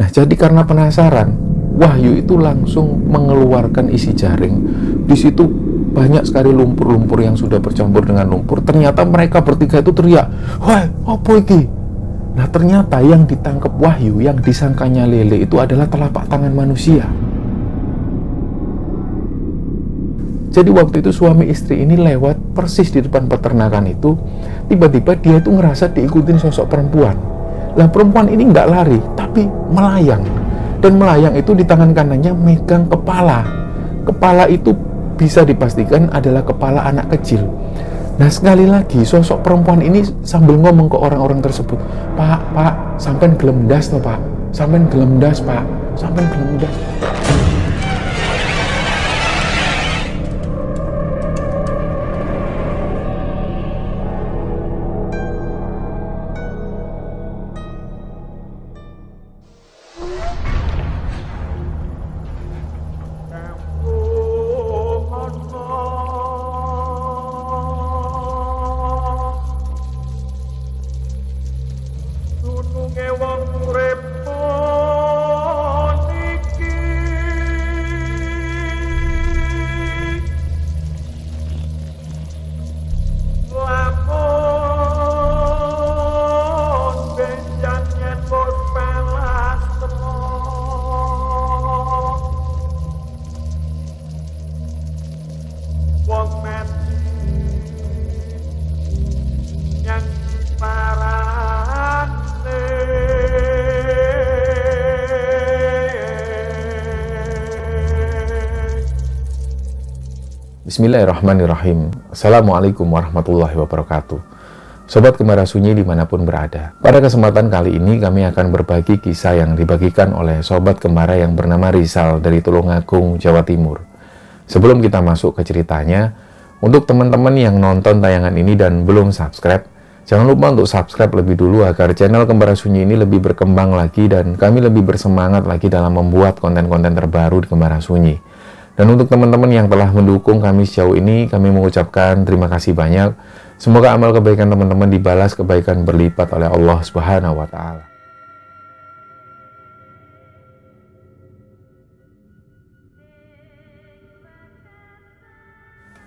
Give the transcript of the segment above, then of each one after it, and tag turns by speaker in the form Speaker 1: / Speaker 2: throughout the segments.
Speaker 1: Nah, jadi karena penasaran, Wahyu itu langsung mengeluarkan isi jaring. Di situ banyak sekali lumpur-lumpur yang sudah bercampur dengan lumpur. Ternyata mereka bertiga itu teriak, "Wah, apa iki?" Nah, ternyata yang ditangkap Wahyu, yang disangkanya lele itu adalah telapak tangan manusia. Jadi waktu itu suami istri ini lewat persis di depan peternakan itu. Tiba-tiba dia itu ngerasa diikutin sosok perempuan. Lah, perempuan ini nggak lari, tapi melayang. Dan melayang itu di tangan kanannya megang kepala. Kepala itu bisa dipastikan adalah kepala anak kecil. Nah, sekali lagi sosok perempuan ini sambil ngomong ke orang-orang tersebut, Pak, sampean gelem ndas toh, Pak? Sampean gelem ndas, Pak? Sampean gelem ndas." Bismillahirrahmanirrahim. Assalamualaikum warahmatullahi wabarakatuh. Sobat Kembara Sunyi dimanapun berada. Pada kesempatan kali ini kami akan berbagi kisah yang dibagikan oleh Sobat Kembara yang bernama Rizal dari Tulungagung, Jawa Timur. Sebelum kita masuk ke ceritanya, untuk teman-teman yang nonton tayangan ini dan belum subscribe, jangan lupa untuk subscribe lebih dulu agar channel Kembara Sunyi ini lebih berkembang lagi dan kami lebih bersemangat lagi dalam membuat konten-konten terbaru di Kembara Sunyi. Dan untuk teman-teman yang telah mendukung kami sejauh ini, kami mengucapkan terima kasih banyak. Semoga amal kebaikan teman-teman dibalas kebaikan berlipat oleh Allah Subhanahu wa Ta'ala.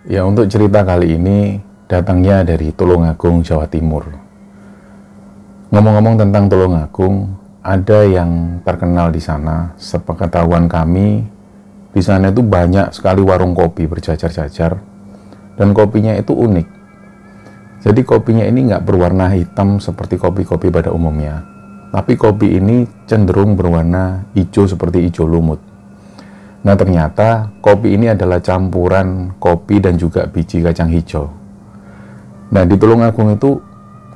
Speaker 1: Ya, untuk cerita kali ini datangnya dari Tulungagung, Jawa Timur. Ngomong-ngomong tentang Tulungagung, ada yang terkenal di sana. Sepengetahuan kami, di sana itu banyak sekali warung kopi berjajar-jajar, dan kopinya itu unik. Jadi kopinya ini nggak berwarna hitam seperti kopi-kopi pada umumnya, tapi kopi ini cenderung berwarna hijau seperti hijau lumut. Nah, ternyata kopi ini adalah campuran kopi dan juga biji kacang hijau. Nah, di Tulungagung itu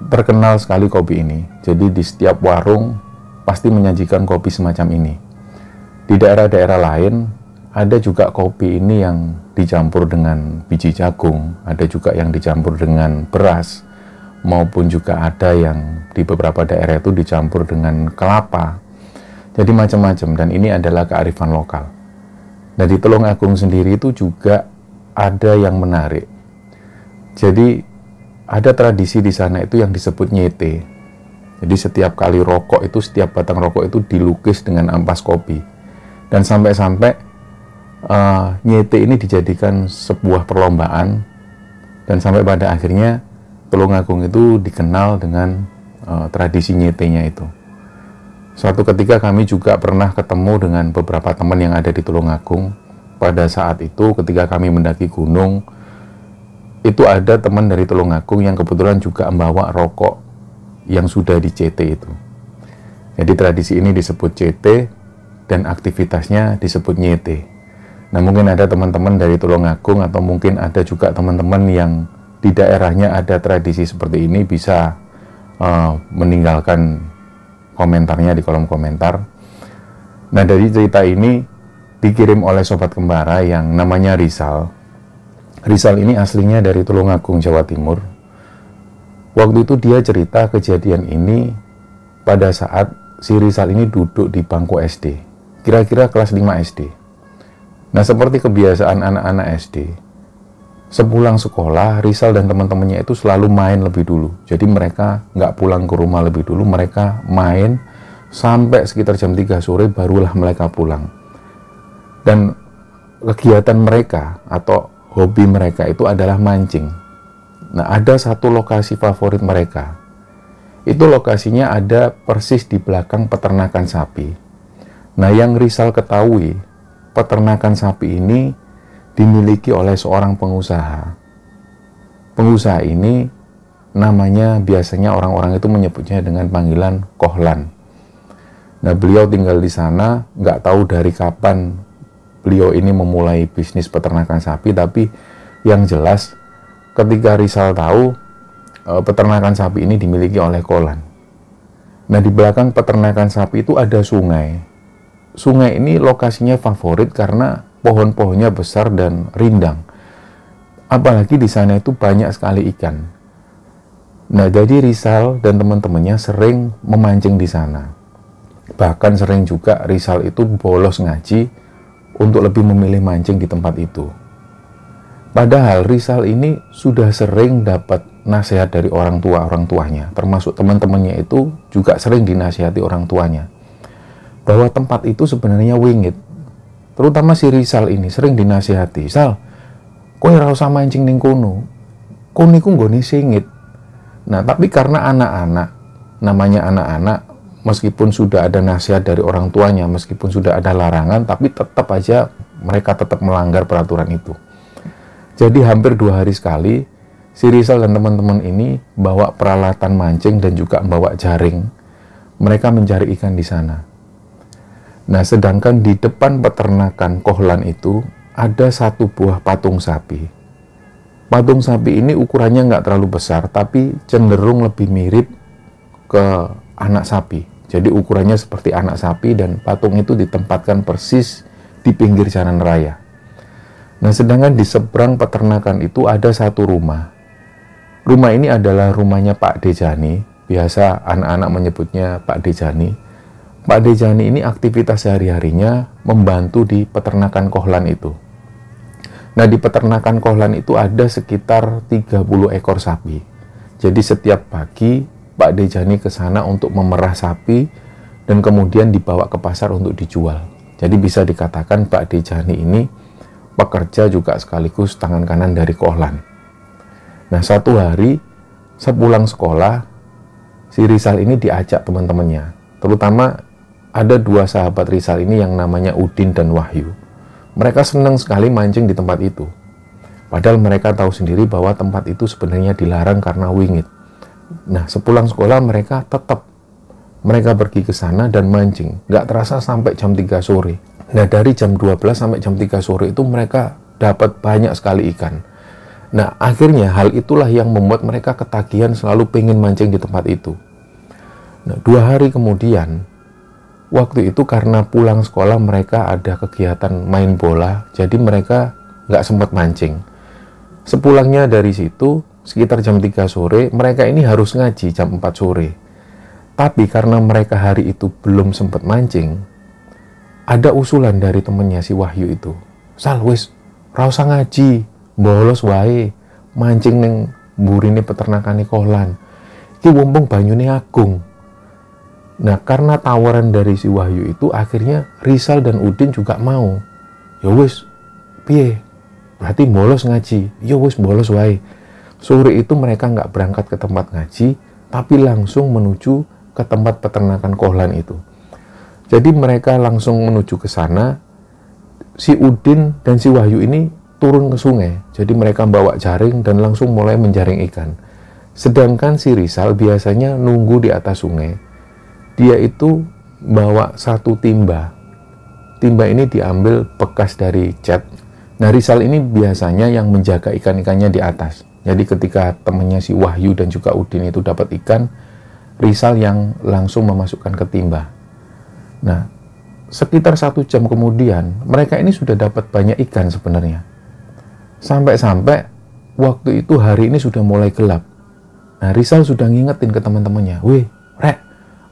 Speaker 1: terkenal sekali kopi ini. Jadi di setiap warung pasti menyajikan kopi semacam ini. Di daerah-daerah lain ada juga kopi ini yang dicampur dengan biji jagung, ada juga yang dicampur dengan beras, maupun juga ada yang di beberapa daerah itu dicampur dengan kelapa. Jadi macam-macam, dan ini adalah kearifan lokal. Nah, di Tulungagung sendiri itu juga ada yang menarik. Jadi ada tradisi di sana itu yang disebut nyete. Jadi setiap kali rokok itu, setiap batang rokok itu dilukis dengan ampas kopi. Dan sampai-sampai nyete ini dijadikan sebuah perlombaan, dan sampai pada akhirnya Tulungagung itu dikenal dengan tradisi nyetenya itu. Suatu ketika kami juga pernah ketemu dengan beberapa teman yang ada di Tulungagung. Pada saat itu ketika kami mendaki gunung, itu ada teman dari Tulungagung yang kebetulan juga membawa rokok yang sudah dicete itu. Jadi tradisi ini disebut cete dan aktivitasnya disebut nyete. Nah, mungkin ada teman-teman dari Tulungagung atau mungkin ada juga teman-teman yang di daerahnya ada tradisi seperti ini, bisa meninggalkan komentarnya di kolom komentar. Nah, dari cerita ini dikirim oleh Sobat Kembara yang namanya Rizal. Rizal ini aslinya dari Tulungagung, Jawa Timur. Waktu itu dia cerita kejadian ini pada saat si Rizal ini duduk di bangku SD, kira-kira kelas 5 SD. Nah, seperti kebiasaan anak-anak SD, sepulang sekolah, Rizal dan teman-temannya itu selalu main lebih dulu. Jadi mereka nggak pulang ke rumah lebih dulu, mereka main Sampai sekitar jam 3 sore barulah mereka pulang. Dan kegiatan mereka atau hobi mereka itu adalah mancing. Nah, ada satu lokasi favorit mereka. Itu lokasinya ada persis di belakang peternakan sapi. Nah, yang Rizal ketahui, peternakan sapi ini dimiliki oleh seorang pengusaha. Pengusaha ini namanya biasanya orang-orang itu menyebutnya dengan panggilan Kohlan. Nah, beliau tinggal di sana, nggak tahu dari kapan beliau ini memulai bisnis peternakan sapi, tapi yang jelas ketika Rizal tahu peternakan sapi ini dimiliki oleh Kohlan. Nah, di belakang peternakan sapi itu ada sungai. Sungai ini lokasinya favorit karena pohon-pohonnya besar dan rindang. Apalagi di sana itu banyak sekali ikan. Nah, jadi Rizal dan teman-temannya sering memancing di sana. Bahkan sering juga Rizal itu bolos ngaji untuk lebih memilih mancing di tempat itu. Padahal Rizal ini sudah sering dapat nasihat dari orang tuanya, termasuk teman-temannya itu juga sering dinasihati orang tuanya, bahwa tempat itu sebenarnya wingit. Terutama si Rizal ini sering dinasihati, "Sal, kowe ora usah mancing ning kono. Kono iku nggone singit." Nah, tapi karena anak-anak, namanya anak-anak, meskipun sudah ada nasihat dari orang tuanya, meskipun sudah ada larangan, tapi tetap aja mereka tetap melanggar peraturan itu. Jadi hampir 2 hari sekali, si Rizal dan teman-teman ini bawa peralatan mancing dan juga bawa jaring. Mereka mencari ikan di sana. Nah, sedangkan di depan peternakan Kohlan itu ada satu buah patung sapi. Patung sapi ini ukurannya nggak terlalu besar, tapi cenderung lebih mirip ke anak sapi. Jadi ukurannya seperti anak sapi dan patung itu ditempatkan persis di pinggir jalan raya. Nah, sedangkan di seberang peternakan itu ada satu rumah. Rumah ini adalah rumahnya Pak Dejani. Biasa anak-anak menyebutnya Pak Dejani. Pak Dejani ini aktivitas sehari-harinya membantu di peternakan Kohlan itu. Nah, di peternakan Kohlan itu ada sekitar 30 ekor sapi. Jadi setiap pagi Pak Dejani ke sana untuk memerah sapi dan kemudian dibawa ke pasar untuk dijual. Jadi bisa dikatakan Pak Dejani ini pekerja juga sekaligus tangan kanan dari Kohlan. Nah, satu hari sepulang sekolah, si Rizal ini diajak teman-temannya. Terutama ada 2 sahabat Rizal ini yang namanya Udin dan Wahyu. Mereka senang sekali mancing di tempat itu. Padahal mereka tahu sendiri bahwa tempat itu sebenarnya dilarang karena wingit. Nah, sepulang sekolah mereka pergi ke sana dan mancing. Nggak terasa sampai jam 3 sore. Nah, dari jam 12 sampai jam 3 sore itu mereka dapat banyak sekali ikan. Nah, akhirnya hal itulah yang membuat mereka ketagihan selalu pengen mancing di tempat itu. Nah, 2 hari kemudian, waktu itu karena pulang sekolah mereka ada kegiatan main bola, jadi mereka nggak sempat mancing. Sepulangnya dari situ, sekitar jam 3 sore, mereka ini harus ngaji jam 4 sore. Tapi karena mereka hari itu belum sempat mancing, ada usulan dari temennya si Wahyu itu. "Sal, wis, ra usah ngaji, bolos wae, mancing ning mburine peternakane Kohlan. Iki mumpung banyune agung." Nah, karena tawaran dari si Wahyu itu, akhirnya Rizal dan Udin juga mau. "Ya wis, piye? Berarti bolos ngaji." "Ya wis, bolos wae." Sore itu mereka nggak berangkat ke tempat ngaji, tapi langsung menuju ke tempat peternakan Kohlan itu. Jadi mereka langsung menuju ke sana. Si Udin dan si Wahyu ini turun ke sungai. Jadi mereka bawa jaring dan langsung mulai menjaring ikan. Sedangkan si Rizal biasanya nunggu di atas sungai. Dia itu bawa satu timba. Timba ini diambil bekas dari cat. Nah, Rizal ini biasanya yang menjaga ikan-ikannya di atas. Jadi ketika temannya si Wahyu dan juga Udin itu dapat ikan, Rizal yang langsung memasukkan ke timba. Nah, sekitar 1 jam kemudian, mereka ini sudah dapat banyak ikan sebenarnya. Sampai-sampai waktu itu hari ini sudah mulai gelap. Nah, Rizal sudah ngingetin ke teman-temannya, "Weh, Rek,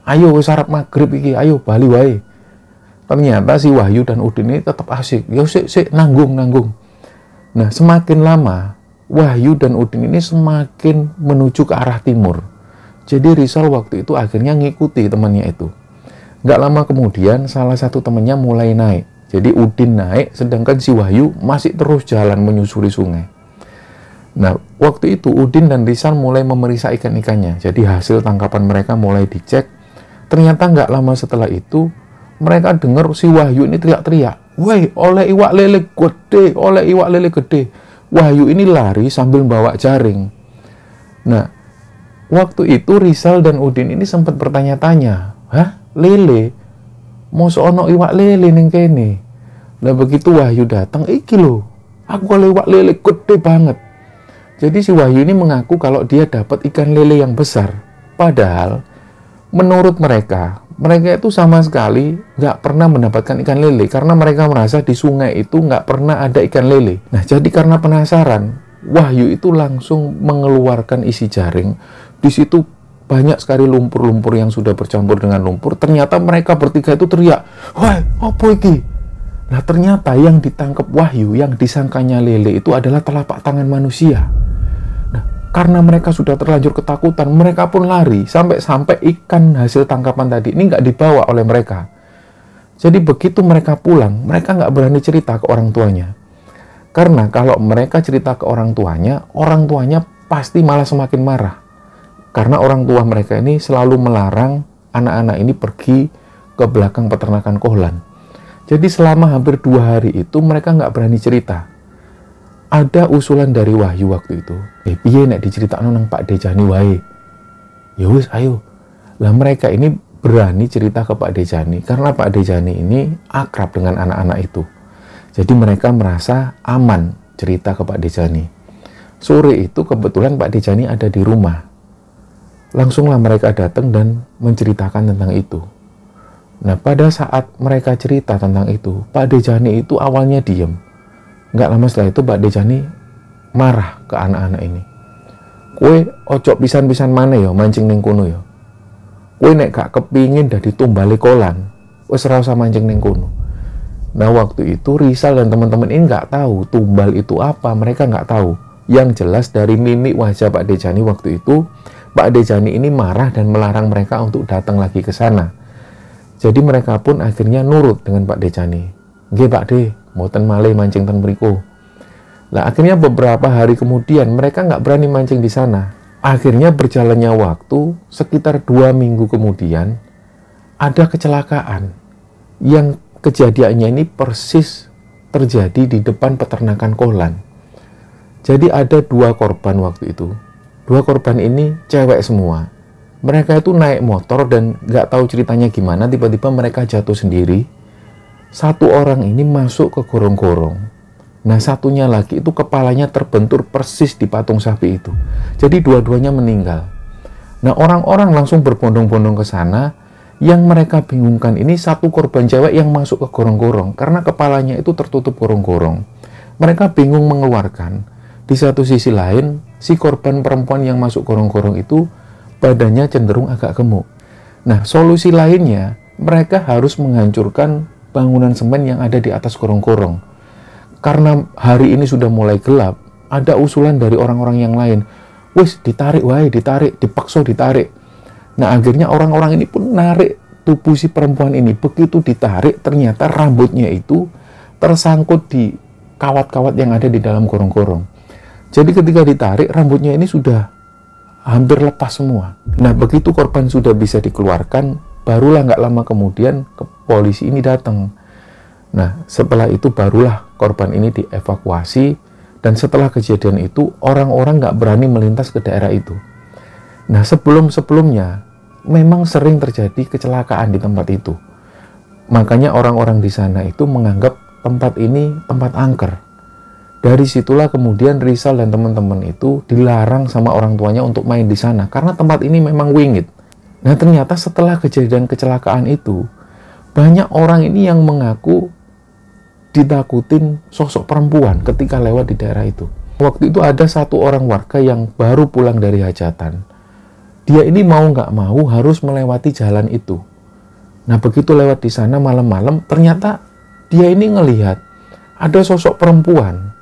Speaker 1: ayo wis arep maghrib iki, ayo bali wae." Ternyata si Wahyu dan Udin ini tetap asik. "Ya sik nanggung." Nah, semakin lama Wahyu dan Udin ini semakin menuju ke arah timur. Jadi Rizal waktu itu akhirnya ngikuti temannya itu. Nggak lama kemudian salah satu temannya mulai naik. Jadi Udin naik, sedangkan si Wahyu masih terus jalan menyusuri sungai. Nah, waktu itu Udin dan Rizal mulai memeriksa ikan-ikannya. Jadi hasil tangkapan mereka mulai dicek. Ternyata nggak lama setelah itu, mereka dengar si Wahyu ini teriak-teriak. Woi, oleh iwak lele gede, oleh iwak lele gede. Wahyu ini lari sambil bawa jaring. Nah, waktu itu Rizal dan Udin ini sempat bertanya-tanya, hah, lele? Mosok ono iwak lele ning kene. Nah, begitu Wahyu datang, iki lho, aku oleh iwak lele gede banget. Jadi si Wahyu ini mengaku kalau dia dapat ikan lele yang besar. Padahal menurut mereka itu sama sekali nggak pernah mendapatkan ikan lele, karena mereka merasa di sungai itu nggak pernah ada ikan lele. Nah, jadi karena penasaran, Wahyu itu langsung mengeluarkan isi jaring. Di situ banyak sekali lumpur-lumpur yang sudah bercampur dengan lumpur. Ternyata mereka bertiga itu teriak, "Woi, apa iki?" Nah, ternyata yang ditangkap Wahyu, yang disangkanya lele itu adalah telapak tangan manusia. Nah, karena mereka sudah terlanjur ketakutan, mereka pun lari, sampai-sampai ikan hasil tangkapan tadi ini nggak dibawa oleh mereka. Jadi begitu mereka pulang, mereka nggak berani cerita ke orang tuanya. Karena kalau mereka cerita ke orang tuanya pasti malah semakin marah. Karena orang tua mereka ini selalu melarang anak-anak ini pergi ke belakang peternakan kohlan. Jadi selama hampir 2 hari itu mereka nggak berani cerita. Ada usulan dari Wahyu waktu itu, piye nek diceritakno nang Pak Dejani wae. Ya wis, ayo. Lah mereka ini berani cerita ke Pak Dejani karena Pak Dejani ini akrab dengan anak-anak itu. Jadi mereka merasa aman cerita ke Pak Dejani. Sore itu kebetulan Pak Dejani ada di rumah. Langsunglah mereka datang dan menceritakan tentang itu. Nah, pada saat mereka cerita tentang itu, Pak Dejani itu awalnya diem. Nggak lama setelah itu Pak Dejani marah ke anak-anak ini. Kowe ojo pisan-pisan mana ya mancing ning kono ya. Kowe nek gak kepingin dadi tumbale kolan, wis ora usah mancing ning kono. Nah, waktu itu Rizal dan teman-teman ini nggak tahu tumbal itu apa, mereka nggak tahu. Yang jelas dari mimik wajah Pak Dejani waktu itu, Pak Dejani ini marah dan melarang mereka untuk datang lagi ke sana. Jadi mereka pun akhirnya nurut dengan Pak Dejani. Nggih Pak De, mboten malih mancing ten mriku. Lah akhirnya beberapa hari kemudian mereka nggak berani mancing di sana. Akhirnya berjalannya waktu, sekitar 2 minggu kemudian, ada kecelakaan. Yang kejadiannya ini persis terjadi di depan peternakan kohlan. Jadi ada 2 korban waktu itu. 2 korban ini cewek semua. Mereka itu naik motor dan nggak tahu ceritanya gimana, tiba-tiba mereka jatuh sendiri. 1 orang ini masuk ke gorong-gorong. Nah, satunya lagi itu kepalanya terbentur persis di patung sapi itu. Jadi dua-duanya meninggal. Nah, orang-orang langsung berbondong-bondong ke sana. Yang mereka bingungkan ini 1 korban cewek yang masuk ke gorong-gorong karena kepalanya itu tertutup gorong-gorong. Mereka bingung mengeluarkan. Di satu sisi lain, si korban perempuan yang masuk gorong-gorong itu badannya cenderung agak gemuk. Nah, solusi lainnya, mereka harus menghancurkan bangunan semen yang ada di atas gorong-gorong. Karena hari ini sudah mulai gelap, ada usulan dari orang-orang yang lain. Wis, ditarik wae, ditarik, dipaksa ditarik. Nah, akhirnya orang-orang ini pun narik tubuh si perempuan ini. Begitu ditarik, ternyata rambutnya itu tersangkut di kawat-kawat yang ada di dalam gorong-gorong. Jadi ketika ditarik, rambutnya ini sudah hampir lepas semua. Nah, begitu korban sudah bisa dikeluarkan, barulah nggak lama kemudian polisi ini datang. Nah, setelah itu barulah korban ini dievakuasi, dan setelah kejadian itu, orang-orang nggak berani melintas ke daerah itu. Nah, sebelum-sebelumnya, memang sering terjadi kecelakaan di tempat itu. Makanya orang-orang di sana itu menganggap tempat ini tempat angker. Dari situlah kemudian Rizal dan teman-teman itu dilarang sama orang tuanya untuk main di sana karena tempat ini memang wingit. Nah, ternyata setelah kejadian kecelakaan itu, banyak orang ini yang mengaku ditakutin sosok perempuan ketika lewat di daerah itu. Waktu itu ada 1 orang warga yang baru pulang dari hajatan. Dia ini mau nggak mau harus melewati jalan itu. Nah, begitu lewat di sana malam-malam, ternyata dia ini ngelihat ada sosok perempuan.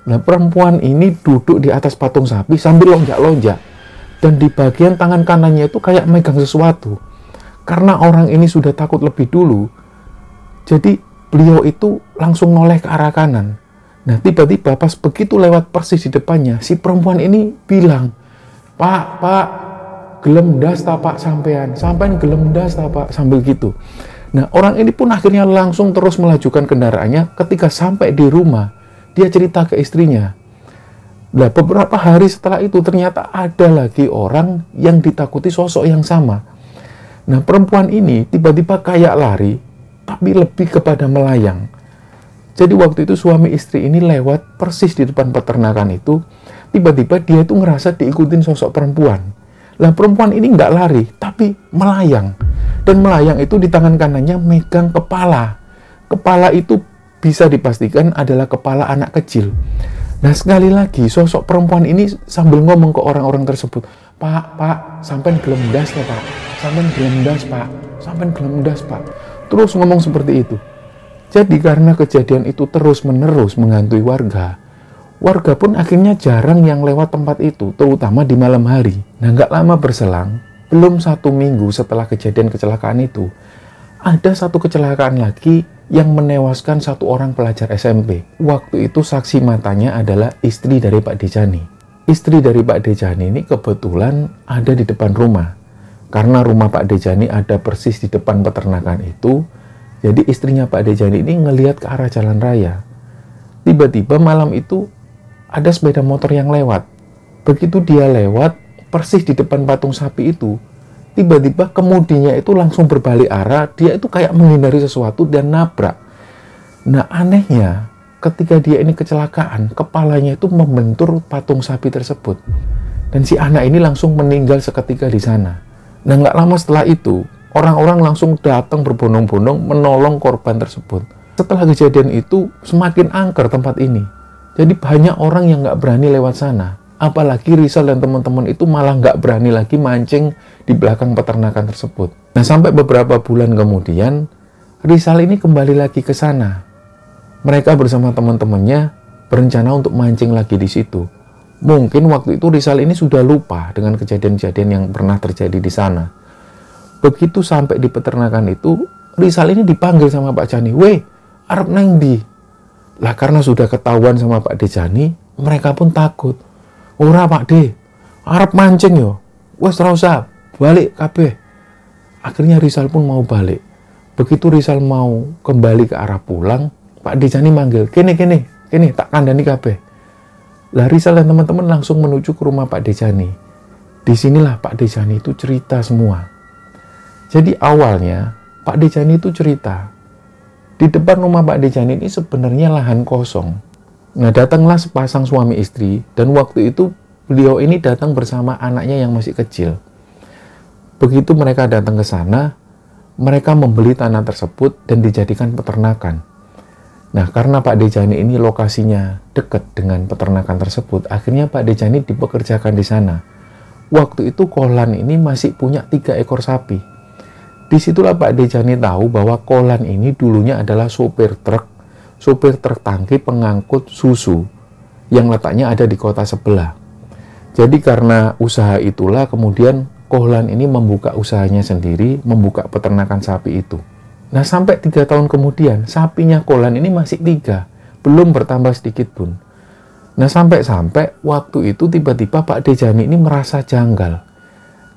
Speaker 1: Nah, perempuan ini duduk di atas patung sapi sambil lonjak-lonjak. Dan di bagian tangan kanannya itu kayak megang sesuatu. Karena orang ini sudah takut lebih dulu, jadi beliau itu langsung noleh ke arah kanan. Nah, tiba-tiba pas begitu lewat persis di depannya, si perempuan ini bilang, Pak, gelem ndas ta Pak sampean gelem ndas ta Pak, sambil gitu. Nah, orang ini pun akhirnya langsung terus melajukan kendaraannya. Ketika sampai di rumah, dia cerita ke istrinya. Nah, beberapa hari setelah itu ternyata ada lagi orang yang ditakuti sosok yang sama. Nah, perempuan ini tiba-tiba kayak lari, tapi lebih kepada melayang. Jadi waktu itu suami istri ini lewat persis di depan peternakan itu, tiba-tiba dia itu ngerasa diikutin sosok perempuan. Lah, perempuan ini nggak lari, tapi melayang. Dan melayang itu di tangan kanannya megang kepala. Kepala itu bisa dipastikan adalah kepala anak kecil. Nah, sekali lagi sosok perempuan ini sambil ngomong ke orang-orang tersebut, Pak, sampean gelem ndas ya Pak, sampean gelem ndas Pak, sampean gelem ndas Pak. Terus ngomong seperti itu. Jadi karena kejadian itu terus-menerus menghantui warga, warga pun akhirnya jarang yang lewat tempat itu, terutama di malam hari. Nah, nggak lama berselang, belum 1 minggu setelah kejadian kecelakaan itu, ada satu kecelakaan lagi yang menewaskan 1 orang pelajar SMP. Waktu itu saksi matanya adalah istri dari Pak Dejani. Istri dari Pak Dejani ini kebetulan ada di depan rumah. Karena rumah Pak Dejani ada persis di depan peternakan itu, jadi istrinya Pak Dejani ini ngelihat ke arah jalan raya. Tiba-tiba malam itu ada sepeda motor yang lewat. Begitu dia lewat, persis di depan patung sapi itu, tiba-tiba kemudinya itu langsung berbalik arah, dia itu kayak menghindari sesuatu dan nabrak. Nah, anehnya, ketika dia ini kecelakaan, kepalanya itu membentur patung sapi tersebut. Dan si anak ini langsung meninggal seketika di sana. Nah, nggak lama setelah itu, orang-orang langsung datang berbondong-bondong menolong korban tersebut. Setelah kejadian itu, semakin angker tempat ini. Jadi banyak orang yang nggak berani lewat sana. Apalagi Rizal dan teman-teman itu malah nggak berani lagi mancing di belakang peternakan tersebut. Nah, sampai beberapa bulan kemudian, Rizal ini kembali lagi ke sana. Mereka bersama teman-temannya berencana untuk mancing lagi di situ. Mungkin waktu itu Rizal ini sudah lupa dengan kejadian-kejadian yang pernah terjadi di sana. Begitu sampai di peternakan itu, Rizal ini dipanggil sama Pak Jani, "Weh, arep nang ndi?" Lah, karena sudah ketahuan sama Pak Dejani, mereka pun takut. "Ora Pak De, arep mancing yo. Wes ora usah, balik kabeh." Akhirnya Rizal pun mau balik. Begitu Rizal mau kembali ke arah pulang, Pak Dejani manggil, kene, tak kandani kabeh." Lah, Rizal dan teman-teman langsung menuju ke rumah Pak Dejani. Disinilah Pak Dejani itu cerita semua. Jadi awalnya Pak Dejani itu cerita, di depan rumah Pak Dejani ini sebenarnya lahan kosong. Nah, datanglah sepasang suami istri, dan waktu itu beliau ini datang bersama anaknya yang masih kecil. Begitu mereka datang ke sana, mereka membeli tanah tersebut dan dijadikan peternakan. Nah, karena Pak Dejani ini lokasinya dekat dengan peternakan tersebut, akhirnya Pak Dejani dipekerjakan di sana. Waktu itu Kohlan ini masih punya 3 ekor sapi. Disitulah Pak Dejani tahu bahwa Kohlan ini dulunya adalah sopir truk tangki pengangkut susu yang letaknya ada di kota sebelah. Jadi karena usaha itulah kemudian Kohlan ini membuka usahanya sendiri, membuka peternakan sapi itu. Nah, sampai 3 tahun kemudian, sapinya Kohlan ini masih 3, belum bertambah sedikit pun. Nah, sampai-sampai waktu itu tiba-tiba Pak Dejani ini merasa janggal.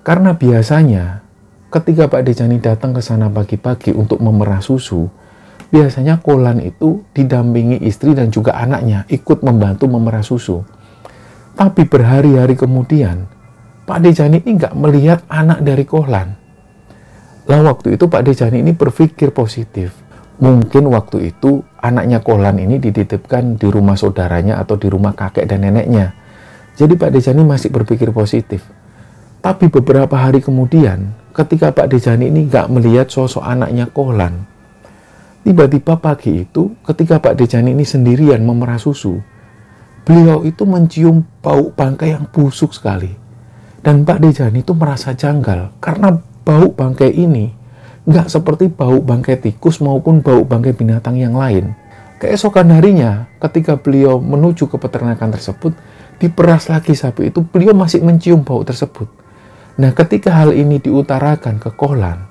Speaker 1: Karena biasanya, ketika Pak Dejani datang ke sana pagi-pagi untuk memerah susu, biasanya Kohlan itu didampingi istri dan juga anaknya ikut membantu memerah susu. Tapi berhari-hari kemudian, Pak Dejani ini nggak melihat anak dari Kohlan. Lah, waktu itu Pak Dejani ini berpikir positif. Mungkin waktu itu anaknya Kohlan ini dititipkan di rumah saudaranya atau di rumah kakek dan neneknya. Jadi Pak Dejani masih berpikir positif. Tapi beberapa hari kemudian, ketika Pak Dejani ini nggak melihat sosok anaknya Kohlan, tiba-tiba pagi itu ketika Pak Dejani ini sendirian memerah susu, beliau itu mencium bau bangkai yang busuk sekali. Dan Pak Dejani itu merasa janggal karena bau bangkai ini nggak seperti bau bangkai tikus maupun bau bangkai binatang yang lain. Keesokan harinya, ketika beliau menuju ke peternakan tersebut, diperas lagi sapi itu, beliau masih mencium bau tersebut. Nah, ketika hal ini diutarakan ke Kohlan,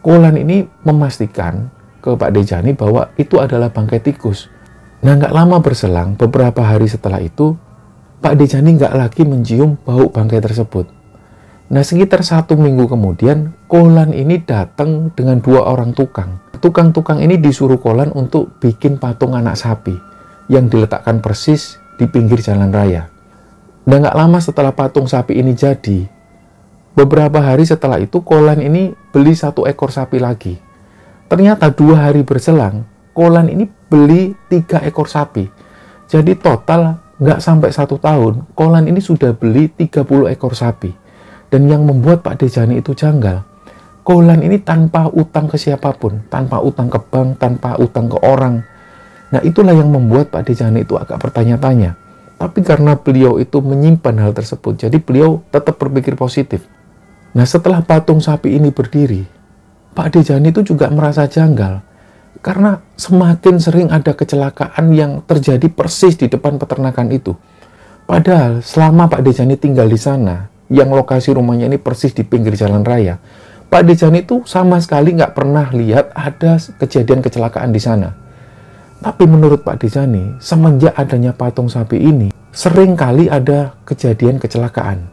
Speaker 1: Kohlan ini memastikan ke Pak Dejani bahwa itu adalah bangkai tikus. Nah, nggak lama berselang, beberapa hari setelah itu, Pak Dejani nggak lagi mencium bau bangkai tersebut. Nah, sekitar 1 minggu kemudian, Kohlan ini datang dengan 2 orang tukang. Tukang-tukang ini disuruh Kohlan untuk bikin patung anak sapi yang diletakkan persis di pinggir jalan raya. Nah, nggak lama setelah patung sapi ini jadi, beberapa hari setelah itu, Kohlan ini beli 1 ekor sapi lagi. Ternyata 2 hari berselang, Kohlan ini beli 3 ekor sapi. Jadi total nggak sampai 1 tahun, Kohlan ini sudah beli 30 ekor sapi. Dan yang membuat Pak Dejani itu janggal, Kohlan ini tanpa utang ke siapapun, tanpa utang ke bank, tanpa utang ke orang. Nah, itulah yang membuat Pak Dejani itu agak bertanya-tanya. Tapi karena beliau itu menyimpan hal tersebut, jadi beliau tetap berpikir positif. Nah, setelah patung sapi ini berdiri, Pak Dejani itu juga merasa janggal. Karena semakin sering ada kecelakaan yang terjadi persis di depan peternakan itu. Padahal selama Pak Dejani tinggal di sana, yang lokasi rumahnya ini persis di pinggir jalan raya, Pak Dejani itu sama sekali nggak pernah lihat ada kejadian kecelakaan di sana. Tapi menurut Pak Dejani, semenjak adanya patung sapi ini, sering kali ada kejadian kecelakaan.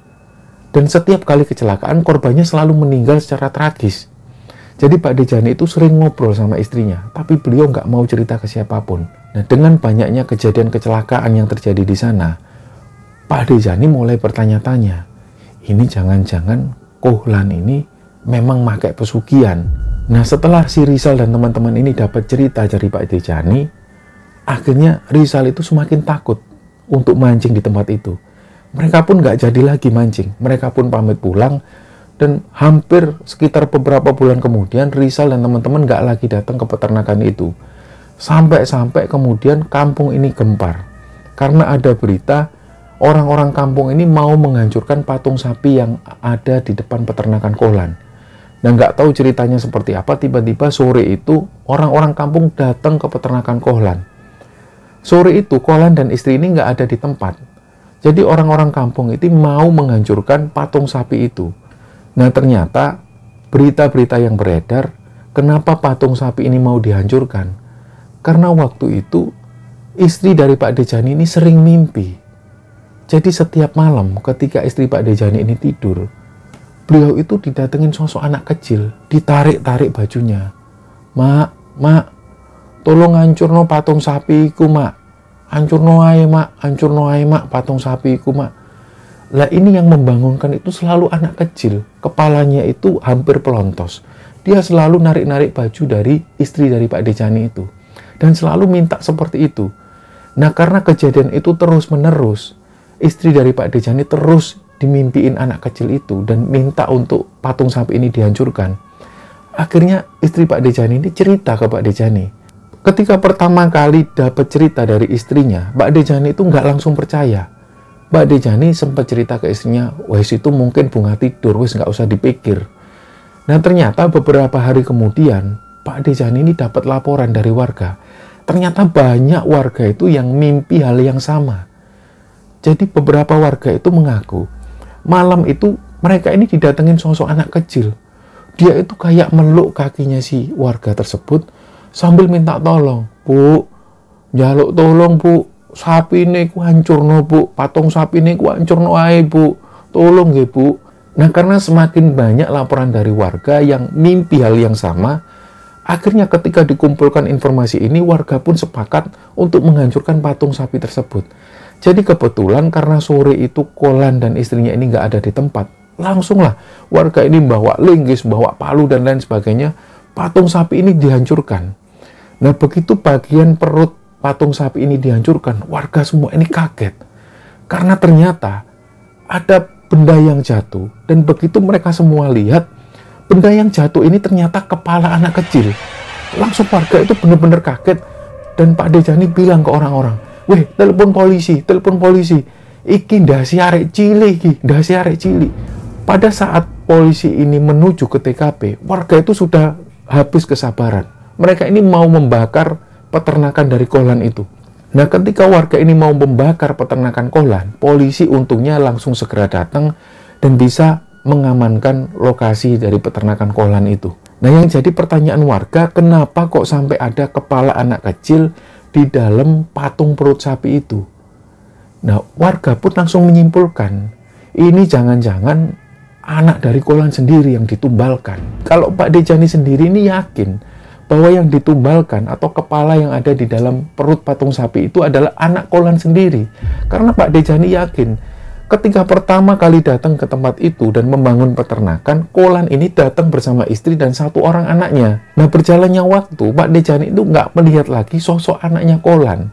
Speaker 1: Dan setiap kali kecelakaan, korbannya selalu meninggal secara tragis. Jadi Pak Dejani itu sering ngobrol sama istrinya, tapi beliau nggak mau cerita ke siapapun. Nah, dengan banyaknya kejadian kecelakaan yang terjadi di sana, Pak Dejani mulai bertanya-tanya, ini jangan-jangan Kohlan ini memang pakai pesugihan. Nah, setelah si Rizal dan teman-teman ini dapat cerita dari Pak Dejani, akhirnya Rizal itu semakin takut untuk mancing di tempat itu. Mereka pun nggak jadi lagi mancing, mereka pun pamit pulang. Dan hampir sekitar beberapa bulan kemudian, Rizal dan teman-teman nggak lagi datang ke peternakan itu. Sampai-sampai kemudian kampung ini gempar. Karena ada berita, orang-orang kampung ini mau menghancurkan patung sapi yang ada di depan peternakan Kohlan. Dan nggak tahu ceritanya seperti apa, tiba-tiba sore itu, orang-orang kampung datang ke peternakan Kohlan. Sore itu, Kohlan dan istri ini nggak ada di tempat. Jadi orang-orang kampung itu mau menghancurkan patung sapi itu. Nah, ternyata berita-berita yang beredar, kenapa patung sapi ini mau dihancurkan? Karena waktu itu, istri dari Pak Dejani ini sering mimpi. Jadi setiap malam ketika istri Pak Dejani ini tidur, beliau itu didatengin sosok anak kecil, ditarik-tarik bajunya. Mak, tolong hancurno patung sapiku, mak. Hancurno ae, mak, patung sapiku, mak. Lah, ini yang membangunkan itu selalu anak kecil. Kepalanya itu hampir pelontos. Dia selalu narik-narik baju dari istri dari Pak Dejani itu. Dan selalu minta seperti itu. Nah, karena kejadian itu terus-menerus, istri dari Pak Dejani terus dimimpiin anak kecil itu dan minta untuk patung sapi ini dihancurkan. Akhirnya istri Pak Dejani ini cerita ke Pak Dejani. Ketika pertama kali dapat cerita dari istrinya, Pak Dejani itu nggak langsung percaya. Pak Dejani sempat cerita ke istrinya, wes itu mungkin bunga tidur, wes nggak usah dipikir. Nah, ternyata beberapa hari kemudian, Pak Dejani ini dapat laporan dari warga. Ternyata banyak warga itu yang mimpi hal yang sama. Jadi beberapa warga itu mengaku, malam itu mereka ini didatengin sosok anak kecil. Dia itu kayak meluk kakinya si warga tersebut sambil minta tolong. Bu, njaluk tolong, Bu. Sapi ini ku hancurno, Bu. Patung sapi ini ku hancurno ae, Bu. Tolong ya, Bu. Nah, karena semakin banyak laporan dari warga yang mimpi hal yang sama, akhirnya ketika dikumpulkan informasi ini, warga pun sepakat untuk menghancurkan patung sapi tersebut. Jadi kebetulan karena sore itu Kohlan dan istrinya ini nggak ada di tempat, langsunglah warga ini bawa linggis, bawa palu dan lain sebagainya. Patung sapi ini dihancurkan. Nah, begitu bagian perut patung sapi ini dihancurkan, warga semua ini kaget. Karena ternyata ada benda yang jatuh. Dan begitu mereka semua lihat, benda yang jatuh ini ternyata kepala anak kecil. Langsung warga itu benar-benar kaget. Dan Pak Dejani bilang ke orang-orang, weh, telepon polisi. Iki ndasi arek cilik. Pada saat polisi ini menuju ke TKP, warga itu sudah habis kesabaran. Mereka ini mau membakar peternakan dari Kohlan itu. Nah, ketika warga ini mau membakar peternakan Kohlan, polisi untungnya langsung segera datang dan bisa mengamankan lokasi dari peternakan Kohlan itu. Nah, yang jadi pertanyaan warga, kenapa kok sampai ada kepala anak kecil di dalam patung perut sapi itu? Nah, warga pun langsung menyimpulkan, ini jangan-jangan anak dari Kolan sendiri yang ditumbalkan. Kalau Pak Dejani sendiri ini yakin bahwa yang ditumbalkan atau kepala yang ada di dalam perut patung sapi itu adalah anak Kolan sendiri. Karena Pak Dejani yakin, ketika pertama kali datang ke tempat itu dan membangun peternakan, Kolan ini datang bersama istri dan 1 orang anaknya. Nah, berjalannya waktu, Pak Dejani itu nggak melihat lagi sosok anaknya Kolan.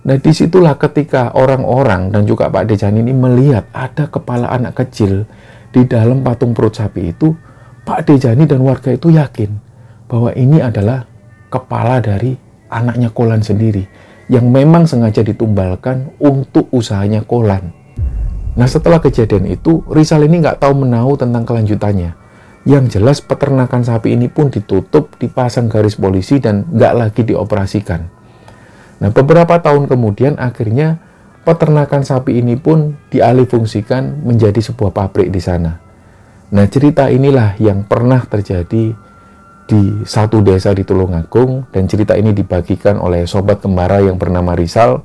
Speaker 1: Nah, disitulah ketika orang-orang dan juga Pak Dejani ini melihat ada kepala anak kecil di dalam patung perut sapi itu, Pak Dejani dan warga itu yakin bahwa ini adalah kepala dari anaknya Kolan sendiri yang memang sengaja ditumbalkan untuk usahanya Kolan. Nah, setelah kejadian itu, Rizal ini nggak tahu menahu tentang kelanjutannya. Yang jelas peternakan sapi ini pun ditutup, dipasang garis polisi, dan nggak lagi dioperasikan. Nah, beberapa tahun kemudian akhirnya peternakan sapi ini pun dialihfungsikan menjadi sebuah pabrik di sana. Nah, cerita inilah yang pernah terjadi di satu desa di Tulungagung, dan cerita ini dibagikan oleh sobat kembara yang bernama Rizal.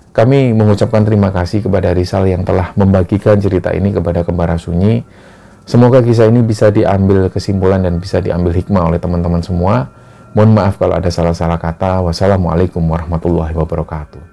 Speaker 1: Kami mengucapkan terima kasih kepada Rizal yang telah membagikan cerita ini kepada Kembara Sunyi. Semoga kisah ini bisa diambil kesimpulan dan bisa diambil hikmah oleh teman-teman semua. Mohon maaf kalau ada salah-salah kata. Wassalamualaikum warahmatullahi wabarakatuh.